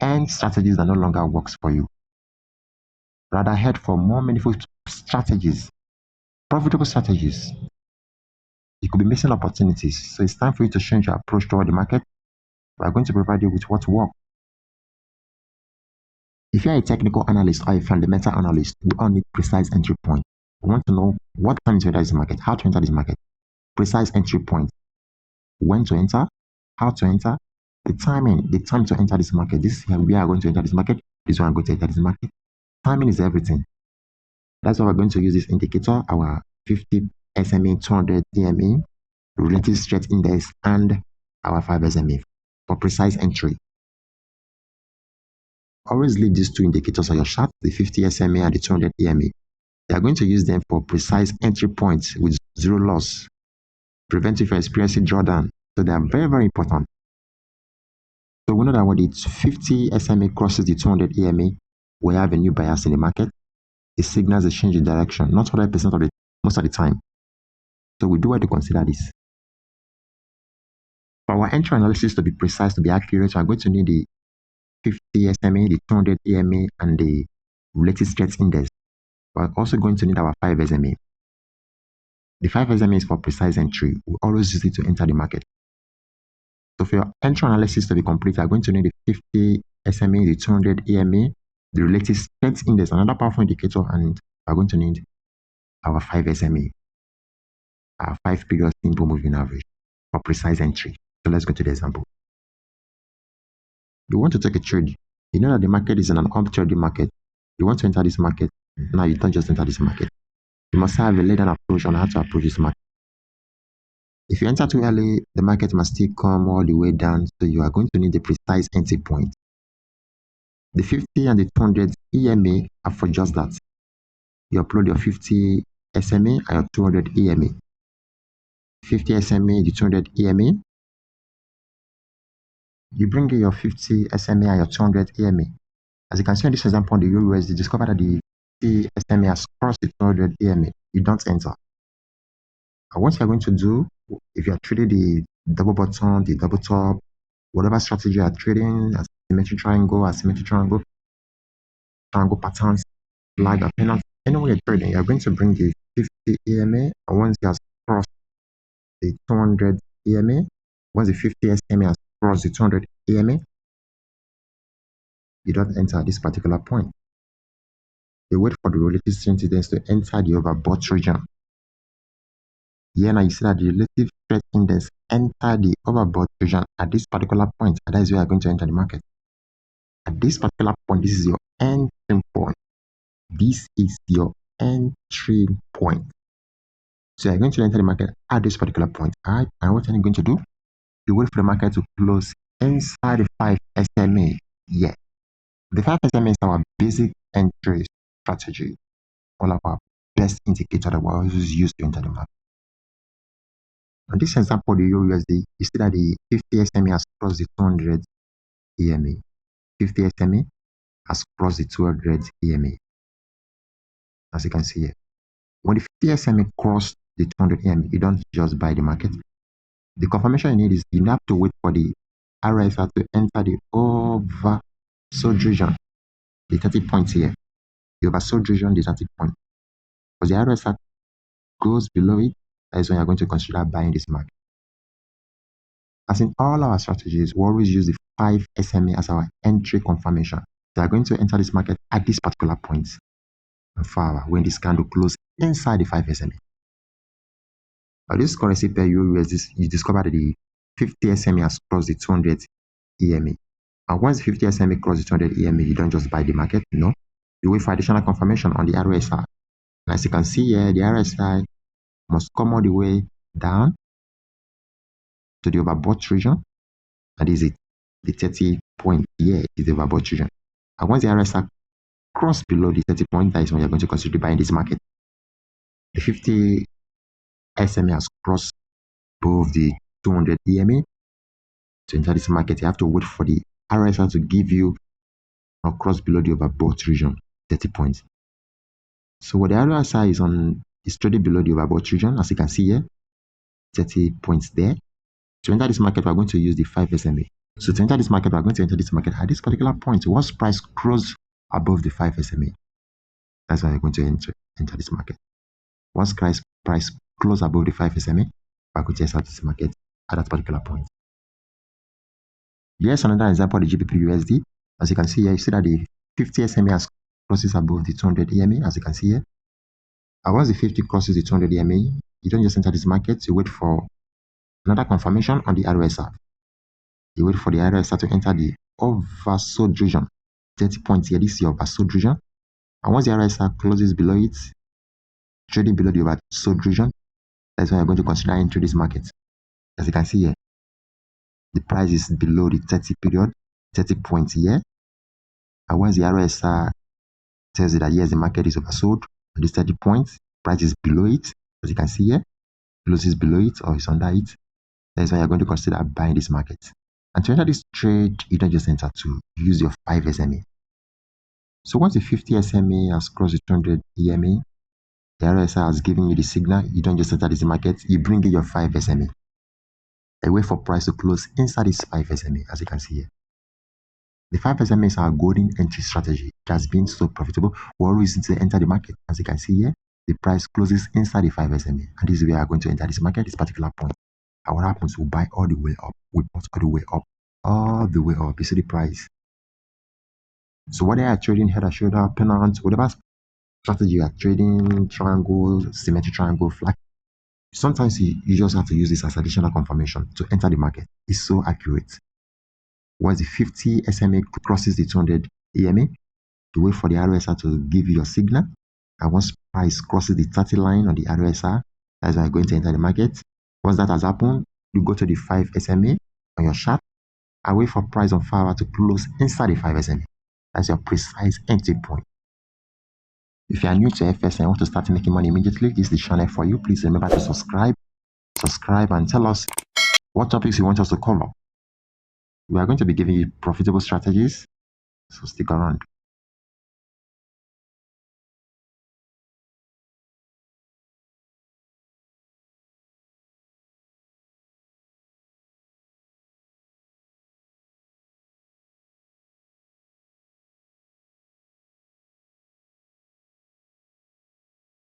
and strategies that no longer works for you. Rather head for more meaningful strategies, profitable strategies. You could be missing opportunities. So it's time for you to change your approach toward the market. We are going to provide you with what works. If you're a technical analyst or a fundamental analyst, we all need precise entry point. We want to know what time to enter this market, how to enter this market, precise entry point, when to enter, how to enter, the timing, the time to enter this market. This is where we are going to enter this market. This is where I'm going to enter this market. Timing is everything. That's why we're going to use this indicator, our 50 SMA, 200 EMA, relative strength index, and our 5 SMA for precise entry. Always leave these two indicators on your chart, the 50 SMA and the 200 EMA. They are going to use them for precise entry points with zero loss, prevent you from experiencing drawdown. So they are very, very important. So we know that when the 50 SMA crosses the 200 EMA, we have a new bias in the market. It signals a change in direction, not 100% of the most of the time. So we do want to consider this. For our entry analysis to be precise, to be accurate, we are going to need the 50 SMA, the 200 EMA, and the relative strength index. We're also going to need our 5 SMA. The 5 SMA is for precise entry. We always use it to enter the market. So for your entry analysis to be complete, I'm going to need the 50 SMA, the 200 EMA, the relative strength index, another powerful indicator, and we're going to need our 5 SMA, our 5-period simple moving average for precise entry. So let's go to the example. You want to take a trade. You know that the market is in an up-trading market. You want to enter this market. Now you don't just enter this market. You must have a laid-down approach on how to approach this market. If you enter too early, the market must still come all the way down, so you are going to need a precise entry point. The 50 and the 200 EMA are for just that. You upload your 50 SMA and your 200 EMA. 50 SMA, the 200 EMA. You bring in your 50 SMA and your 200 EMA. As you can see in this example on the EURUSD, discover that the 50 SMA has crossed the 200 EMA. You don't enter. And what you're going to do, if you are trading the double bottom, the double top, whatever strategy you are trading, asymmetric triangle, triangle patterns, flag or pennant, anywhere you're trading, you're going to bring the 50 EMA, and once you have crossed the 200 EMA, once the 50 SMA has crossed the 200 EMA, you don't enter at this particular point. You wait for the relative strength index to enter the overbought region. Here now you see that the relative strength index enter the overbought region at this particular point, and that is where you're going to enter the market. At this particular point, this is your entry point. This is your entry point. So you're going to enter the market at this particular point. Alright, and what are you going to do? You wait for the market to close inside the 5 SMA. Yeah. The 5 SMA is our basic entry strategy. All of our best indicator that we always use to enter the market. On this example, the EURUSD, you see that the 50 SMA has crossed the 200 EMA. 50 SMA has crossed the 200 EMA. As you can see here. When the 50 SMA cross the 200 EMA, you don't just buy the market. The confirmation you need is you have to wait for the RSI to enter the oversold region, the 30 points here. The oversold region, the 30 points. Because the RSI goes below it, that is when you're going to consider buying this market. As in all our strategies, we always use the 5 SMA as our entry confirmation. They are going to enter this market at this particular point. And far when this candle closes inside the 5 SMA. Now this currency pair EURUSD, you discover that the 50 SMA has crossed the 200 EMA. And once the 50 SMA crosses the 200 EMA, you don't just buy the market, no. You wait for additional confirmation on the RSI. And as you can see here, the RSI must come all the way down to the overbought region. And this is it. The 30 point here is the overbought region. And once the RSI crosses below the 30 point, that is when you're going to consider buying this market. The 50 SMA has crossed above the 200 EMA. To enter this market, you have to wait for the RSI to give you or cross below the overbought region, 30 points. So what the RSI is on is trading below the overbought region, as you can see here, 30 points there. To enter this market, we're going to use the 5 SMA. So to enter this market, we're going to enter this market at this particular point. Once price close above the 5 SMA, that's why we're going to enter this market. Once price close above the 5 SMA, we're going to enter this market at that particular point. Here's another example of the GBP USD. As you can see here, you see that the 50 SMA has crosses above the 200 EMA, as you can see here. And once the 50 crosses the 200 EMA, you don't just enter this market, you wait for another confirmation on the RSI. You wait for the RSI to enter the oversold region. 30 points here, this is your oversold region. And once the RSI closes below it, trading below the oversold region, that's when you're going to consider entering this market. As you can see here, the price is below the 30 period, 30 points here. And once the RSI tells you that yes, the market is oversold, on this 30 points, price is below it, as you can see here, closes below it or is under it, that's why you're going to consider buying this market. And to enter this trade, you don't just enter to use your 5 SMA. So once the 50 SMA has crossed the 200 EMA, the RSI has given you the signal, you don't just enter this market, you bring in your 5 SMA. And wait for price to close inside this 5 SMA, as you can see here. The 5 SMA is our golden entry strategy. It has been so profitable. We always need to enter the market. As you can see here, the price closes inside the 5 SMA. And this is where we are going to enter this market, this particular point. And what happens? We buy all the way up. We bought all the way up. All the way up. You see the price. So whether you are trading head and shoulder, pennant, whatever strategy you are trading, triangle, symmetric triangle, flag, sometimes you just have to use this as additional confirmation to enter the market. It's so accurate. Once the 50 SMA crosses the 200 EMA, you wait for the RSI to give you your signal. And once price crosses the 30 line on the RSI, that's when you're going to enter the market. Once that has happened, you go to the 5 SMA on your chart and wait for price on 5 hour to close inside the 5 SMA. That's your precise entry point. If you are new to FS and want to start making money immediately, this is the channel for you. Please remember to subscribe and tell us what topics you want us to cover. We are going to be giving you profitable strategies, so stick around.